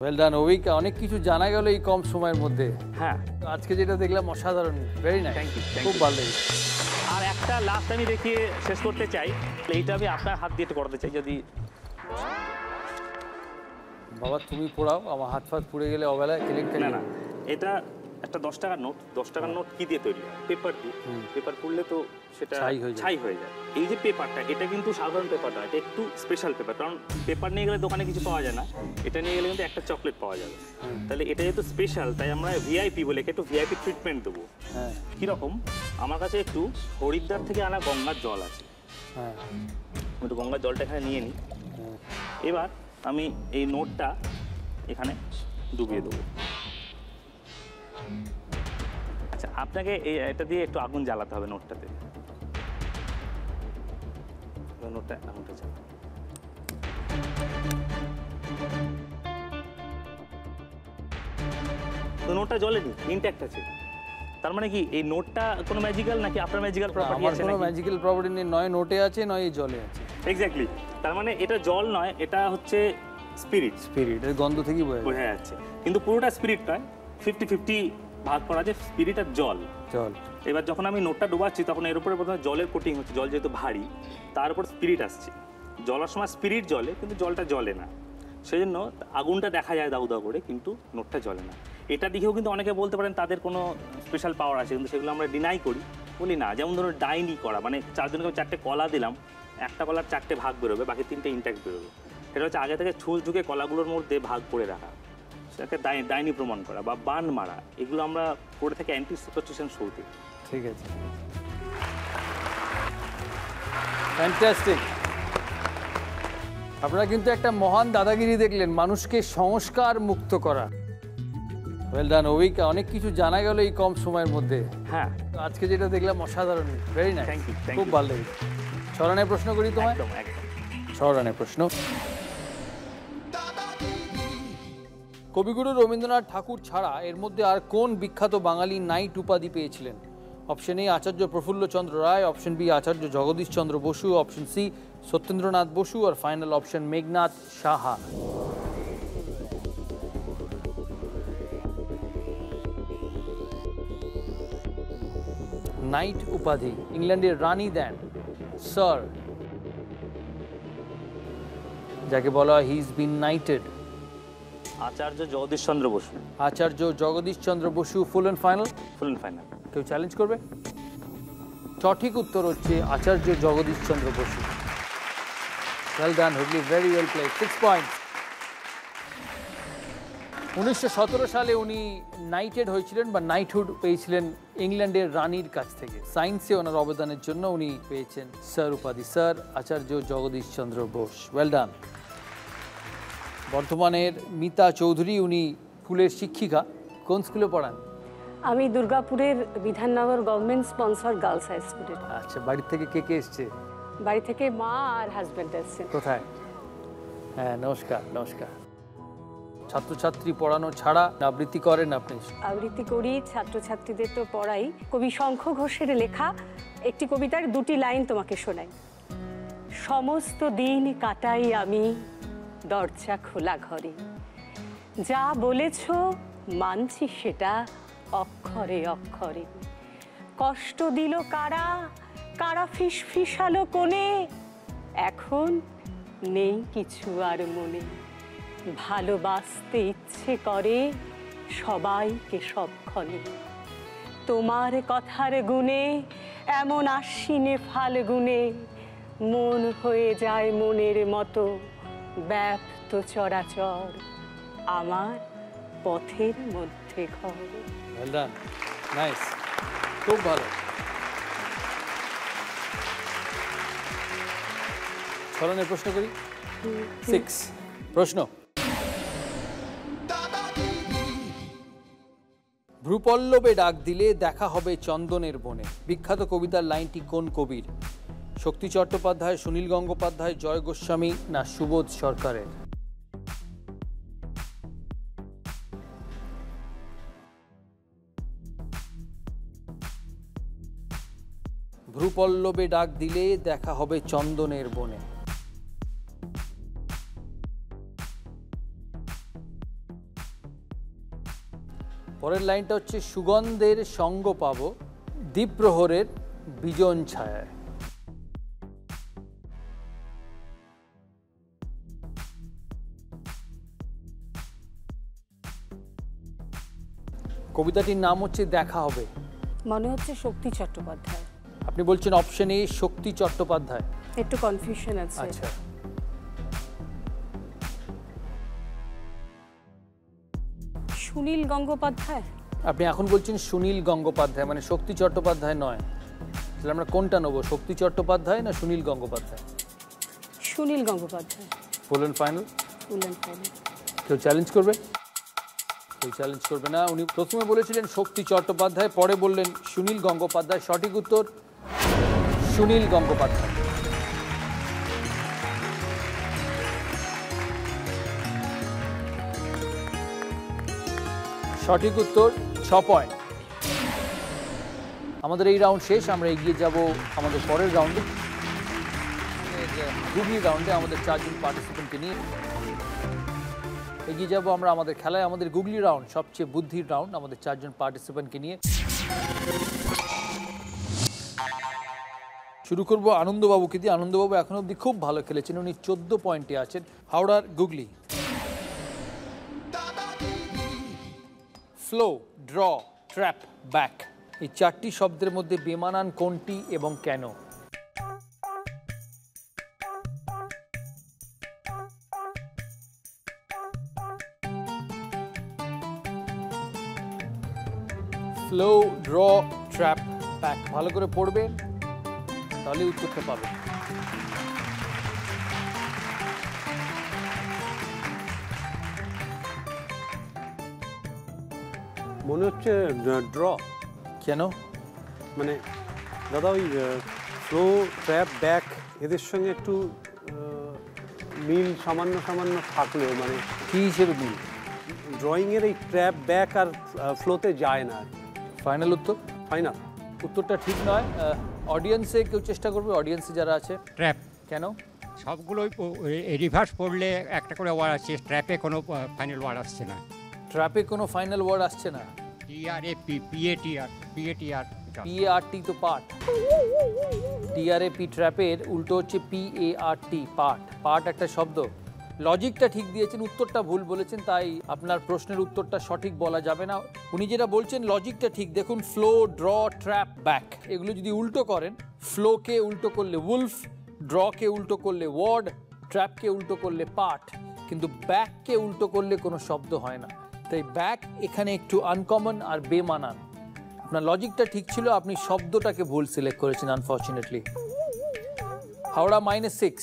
Well done Abhik, অনেক কিছু জানা গেল এই কম সময়ের মধ্যে। হ্যাঁ, আজকে যেটা দেখলাম অসাধারণ, ভেরি নাইস। Thank you. খুব ভালো লেগেছে। আর একটা লাস্ট আমি দেখিয়ে শেষ করতে চাই, এইটা আমি আপনার হাত দিয়ে একটু করাতে চাই যদি। বাবা তুমি পড়াও, আমার হাত ফাত পুড়ে গেলে অবেলায় কেলেঙ্কারি। না না, এটা একটা 10 টাকার নোট। 10 টাকার নোট কি দিয়ে তৈরি হয়? পেপার দিয়ে। পেপার পুড়লে তো সেটা ছাই হয়ে যায়। এই যে পেপারটা, এটা কিন্তু সাধারণ পেপার নয়, এটা একটু স্পেশাল পেপার। কারণ পেপার নিয়ে গেলে দোকানে কিছু পাওয়া যায় না, এটা নিয়ে গেলে কিন্তু একটা চকলেট পাওয়া যাবে। তাহলে এটা যেহেতু স্পেশাল, তাই আমরা ভিআইপি বলে একটু ভিআইপি ট্রিটমেন্ট দেবো। কীরকম? আমার কাছে একটু হরিদ্বার থেকে আনা গঙ্গার জল আছে। একটু গঙ্গার জলটা এখানে নিয়ে নিই। এবার আমি এই নোটটা এখানে ডুবিয়ে দেবো। আচ্ছা, আপনাকে এটা দিয়ে একটু আগুন জ্বালাতে হবে নোটটাতে। নোটটা আগুনটা জ্বালাতে। তো নোটটা জ্বলেনি, ইনট্যাক্ট আছে। তার মানে কি এই নোটটা কোনো ম্যাজিক্যাল নাকি আপনার ম্যাজিক্যাল প্রপার্টি আছে? কোনো ম্যাজিক্যাল প্রপার্টি নেই, নয় নোটে আছে নয় এই জলে আছে। এক্স্যাক্টলি। তার মানে এটা জল নয়, এটা হচ্ছে স্পিরিট। স্পিরিট এর গন্ধ থেকেই বোঝা যাচ্ছে। কিন্তু পুরোটা স্পিরিট নয়, 50-50 ভাগ করা আছে স্পিরিট আর জল। এবার যখন আমি নোটটা ডুবাচ্ছি তখন এর উপরে প্রথমে জলের কোটিং হচ্ছে। জল যেহেতু ভারী, তার উপর স্পিরিট আসছে। জলার সময় স্পিরিট জ্বলে, কিন্তু জলটা জ্বলে না। সেই জন্য আগুনটা দেখা যায় দাউ দাউ করে, কিন্তু নোটটা জ্বলে না। এটা দেখেও কিন্তু অনেকে বলতে পারেন তাদের কোনো স্পেশাল পাওয়ার আছে, কিন্তু সেগুলো আমরা ডিনাই করি, বলি না। যেমন ধরুন ডাইনি করা, মানে 4 জনকে 4টে কলা দিলাম, একটা কলার 4টে ভাগ বেরোবে, বাকি 3টে ইনট্যাক্ট বেরোবে। সেটা হচ্ছে আগে থেকে ছুঁচ ঢুকে কলাগুলোর মধ্যে ভাগ করে রাখা, সেটাকে ডাইনি প্রমাণ করা বা বান মারা। এগুলো আমরা করে থাকি অ্যান্টি সুপারস্টিশন শোতে। ঠিক আছে, ফ্যান্টাস্টিক। আপনারা কিন্তু একটা মহান দাদাগিরি দেখলেন, মানুষকে সংস্কার মুক্ত করা। ওয়েল ডান অভিক, অনেক কিছু জানা গেল এই কম সময়ের মধ্যে। হ্যাঁ, আজকে যেটা দেখলাম অসাধারণ, ভেরি নাইস। Thank you. খুব ভালো লেগেছে। 6 রানের প্রশ্ন করি তোমায়। একদম একদম 6 রানের প্রশ্ন। কবিগুরু রবীন্দ্রনাথ ঠাকুর ছাড়া এর মধ্যে আর কোন বিখ্যাত বাঙালি নাইট উপাধি পেয়েছিলেন? Option A Acharya Prafullachandra Ray, option B Acharya Jagadish Chandra Basu, option C Satyendranath Basu, আর final option Meghnad Saha. Knight উপাধি ইংল্যান্ডের রানী দেন স্যার, যাকে বলা হয় he is been knighted. Acharya Jagadish Chandra Basu. Acharya Jagadish Chandra Basu. Full and final? Full and final. কেউ চ্যালেঞ্জ করবে? সঠিক উত্তর হচ্ছে Acharya Jagadish Chandra Basu. Well done Hooghly, very well played. 6 points. 1917 সালে উনি নাইটেড হয়েছিলেন বা নাইটহুড পেয়েছিলেন ইংল্যান্ডের রানীর কাছ থেকে। সায়েন্সে ওনার অবদানের জন্য উনি পেয়েছেন স্যার উপাধি। Sir Acharya Jagadish Chandra Bose. Well done. বর্ধমানের মিতা চৌধুরী, উনি স্কুলের শিক্ষিকা। কোন স্কুলে পড়ান? আমি দুর্গাপুরের Bidhannagar government sponsor girls high স্কুলে। আচ্ছা, বাড়ি থেকে কে কে এসছে? বাড়ি থেকে মা আর হাজব্যান্ড এসছে। কোথায়? হ্যাঁ, নমস্কার। নমস্কার। ছাত্রছাত্রী পড়ানো ছাড়া আবৃত্তি করেন আপনি? আবৃত্তি করি, ছাত্রছাত্রীদের তো পড়াই। কবি শঙ্খ ঘোষের লেখা একটি কবিতার 2টি লাইন তোমাকে শোনাই। সমস্ত দিন কাটাই আমি দরজা খোলা ঘরে, যা বলেছ মানছি সেটা অক্ষরে অক্ষরে। কষ্ট দিল কারা, কারা ফিসফিসালো কোণে, এখন নেই কিছু আর মনে। ভালোবাসতে ইচ্ছে করে সবাইকে সবক্ষণে, তোমার কথার গুণে এমন আশ্বিনে ফাল্গুনে মন হয়ে যায় মনের মতো ব্যাপ্ত চরাচর, আমার পথের মধ্যে ঘর। ওয়েল ডান, নাইস, খুব ভালো। 6 রানের প্রশ্ন করি। 6 প্রশ্ন। ভ্রুপল্লবে ডাক দিলে দেখা হবে চন্দনের বনে, বিখ্যাত কবিতার লাইনটি কোন কবির? শক্তি চট্টোপাধ্যায়, সুনীল গঙ্গোপাধ্যায়, জয় গোস্বামী না সুবোধ সরকারের? ভ্রুপল্লবে ডাক দিলে দেখা হবে চন্দনের বনে। পরের লাইনটা হচ্ছে সুগন্ধের সঙ্গ পাবো দ্বীপ্রহরের বিজন ছায়ায়। কবিতাটির নাম হচ্ছে দেখা হবে। মনে হচ্ছে শক্তি চট্টোপাধ্যায়। আপনি বলছেন অপশন এ শক্তি চট্টোপাধ্যায়। একটু কনফিউশন আছে। আচ্ছা, সুনীল গঙ্গোপাধ্যায়। আপনি এখন বলছেন সুনীল গঙ্গোপাধ্যায়, মানে শক্তি চট্টোপাধ্যায় নয়। তাহলে আমরা কোনটা নেবো, শক্তি চট্টোপাধ্যায় না সুনীল গঙ্গোপাধ্যায়? সুনীল গঙ্গোপাধ্যায়। বলুন ফাইনাল। বললেন ফাইনাল। কেউ চ্যালেঞ্জ করবে? কেউ চ্যালেঞ্জ করবে না। উনি প্রথমে বলেছিলেন শক্তি চট্টোপাধ্যায়, পরে বললেন সুনীল গঙ্গোপাধ্যায়। সঠিক উত্তর সুনীল গঙ্গোপাধ্যায়। সঠিক উত্তর, 6 পয়েন্ট। আমাদের এই রাউন্ড শেষ, আমরা এগিয়ে যাব আমাদের পরের রাউন্ডে, গুগলি রাউন্ডে আমাদের 4 জন পার্টিসিপেন্টকে নিয়ে এগিয়ে যাব আমরা আমাদের খেলায়। আমাদের গুগলি রাউন্ড সবচেয়ে বুদ্ধির রাউন্ড, আমাদের 4 জন পার্টিসিপেন্টকে নিয়ে। শুরু করব আনন্দবাবুকে দিয়ে। আনন্দবাবু এখন অবধি খুব ভালো খেলেছেন, উনি 14 পয়েন্টে আছেন। হাওড়ার গুগলি। ফ্লো, ড্র, ট্র্যাপ, ব্যাক, এই 4টি শব্দের মধ্যে বেমানান কোনটি এবং কেন? Flow, draw, trap, back. ভালো করে পড়বেন, তাহলে উত্তরটা পাবেন। মনে হচ্ছে ড্র। কেন? মানে দাদা ওই ফ্লো, ট্র্যাপ, ব্যাক এদের সঙ্গে একটু মিল সামান্য সামান্য থাকলেও মানে কি হিসেবে মিল? ড্রয়িংয়ের এই ট্র্যাপ, ব্যাক আর ফ্লোতে যায় না। ফাইনাল উত্তর? ফাইনাল উত্তরটা ঠিক নয়। অডিয়েন্সে কেউ চেষ্টা করবে, অডিয়েন্সে যারা আছে। ট্র্যাপ। কেন? সবগুলোই রিভার্স পড়লে একটা করে ওয়ার্ড আছে, ট্র্যাপে কোনো ফাইনাল ওয়ার্ড আসছে না। ট্র্যাপে কোনো ফাইনাল ওয়ার্ড আসছে না। টিআরএপি, পিএটিআর, পিএআরটি তো পার্ট। টিআরএপি ট্র্যাপের উল্টো হচ্ছে পিএআরটি, পার্ট। পার্ট একটা শব্দ। লজিকটা ঠিক দিয়েছেন, উত্তরটা ভুল বলেছেন, তাই আপনার প্রশ্নের উত্তরটা সঠিক বলা যাবে না। উনি যেটা বলছেন লজিকটা ঠিক। দেখুন, ফ্লো, ড্র, ট্র্যাপ, ব্যাক, এগুলো যদি উল্টো করেন, ফ্লোকে উল্টো করলে উলফ, ড্রকে উল্টো করলে ওয়ার্ড, ট্র্যাপকে উল্টো করলে পার্ট, কিন্তু ব্যাককে উল্টো করলে কোনো শব্দ হয় না। তাই ব্যাক এখানে একটু আনকমন আর বেমানান। আপনার লজিকটা ঠিক ছিল, আপনি শব্দটাকে ভুল সিলেক্ট করেছেন আনফর্চুনেটলি। হাওড়া -6।